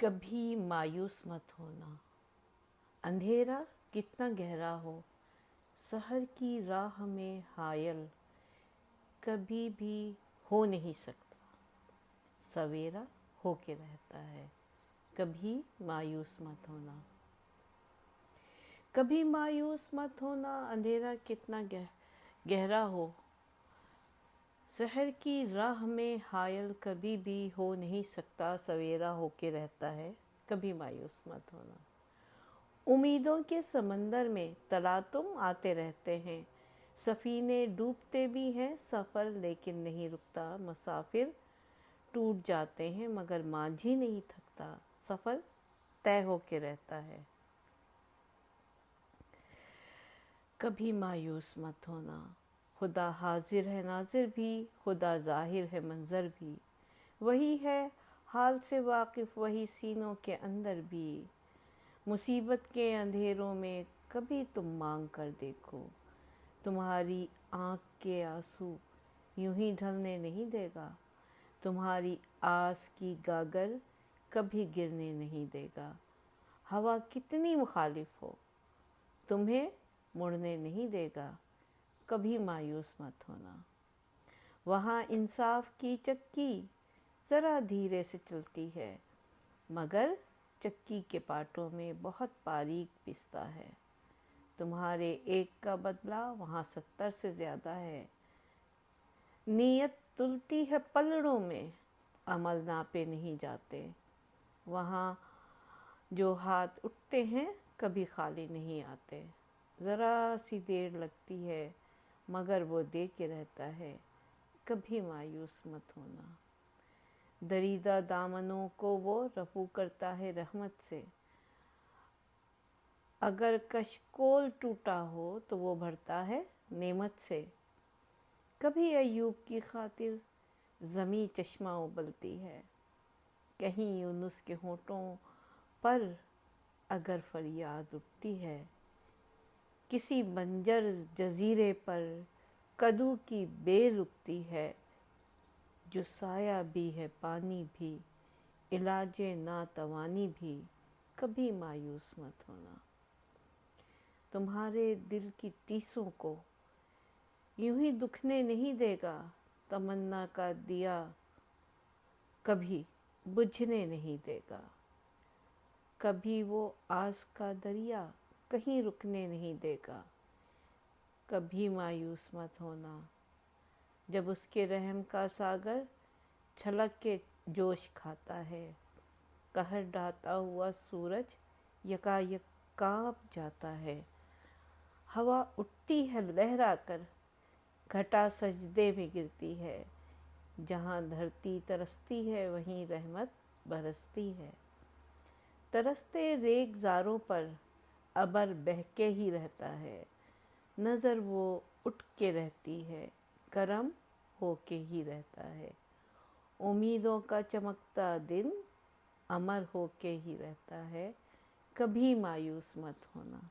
कभी मायूस मत होना, अंधेरा कितना गहरा हो, सहर की राह में हायल कभी भी हो नहीं सकता, सवेरा होके रहता है, कभी मायूस मत होना। कभी मायूस मत होना, अंधेरा कितना गहरा हो, शहर की राह में हायल कभी भी हो नहीं सकता, सवेरा होके रहता है, कभी मायूस मत होना। उम्मीदों के समंदर में तलातुम आते रहते हैं, सफ़ीने डूबते भी हैं, सफ़र लेकिन नहीं रुकता, मुसाफिर टूट जाते हैं मगर मांझी नहीं थकता, सफ़र तय होके रहता है। कभी मायूस मत होना, खुदा हाजिर है नाजिर भी, खुदा ज़ाहिर है मंज़र भी, वही है हाल से वाकिफ़, वही सीनों के अंदर भी। मुसीबत के अंधेरों में कभी तुम मांग कर देखो, तुम्हारी आँख के आंसू यूं ही ढलने नहीं देगा, तुम्हारी आस की गागर कभी गिरने नहीं देगा। हवा कितनी मुखालिफ हो, तुम्हें मुड़ने नहीं देगा, कभी मायूस मत होना। वहाँ इंसाफ की चक्की ज़रा धीरे से चलती है, मगर चक्की के पाटों में बहुत बारीक पिसता है। तुम्हारे एक का बदला वहाँ 70 से ज़्यादा है। नीयत तुलती है पलड़ों में, अमल नापे नहीं जाते। वहाँ जो हाथ उठते हैं कभी खाली नहीं आते। ज़रा सी देर लगती है मगर वो दे के रहता है, कभी मायूस मत होना। दरीदा दामनों को वो रफू करता है रहमत से, अगर कशकोल टूटा हो तो वो भरता है नेमत से। कभी अय्यूब की खातिर ज़मी चश्मा उबलती है, कहीं यूनुस के होठों पर अगर फरियाद उठती है। किसी बंजर जजीरे पर कदू की बेल उगती है, जो साया भी है पानी भी, इलाजे नातवानी भी, कभी मायूस मत होना। तुम्हारे दिल की टीसों को यूं ही दुखने नहीं देगा, तमन्ना का दिया कभी बुझने नहीं देगा। कभी वो आस का दरिया कहीं रुकने नहीं देगा, कभी मायूस मत होना। जब उसके रहम का सागर छलक के जोश खाता है, कहर ढाता हुआ सूरज यकायक कांप जाता है। हवा उठती है लहरा कर, घटा सजदे में गिरती है, जहाँ धरती तरसती है वहीं रहमत बरसती है। तरसते रेगज़ारों पर अबर बहके ही रहता है, नज़र वो उठ के रहती है, करम होके ही रहता है। उम्मीदों का चमकता दिन अमर होके ही रहता है, कभी मायूस मत होना।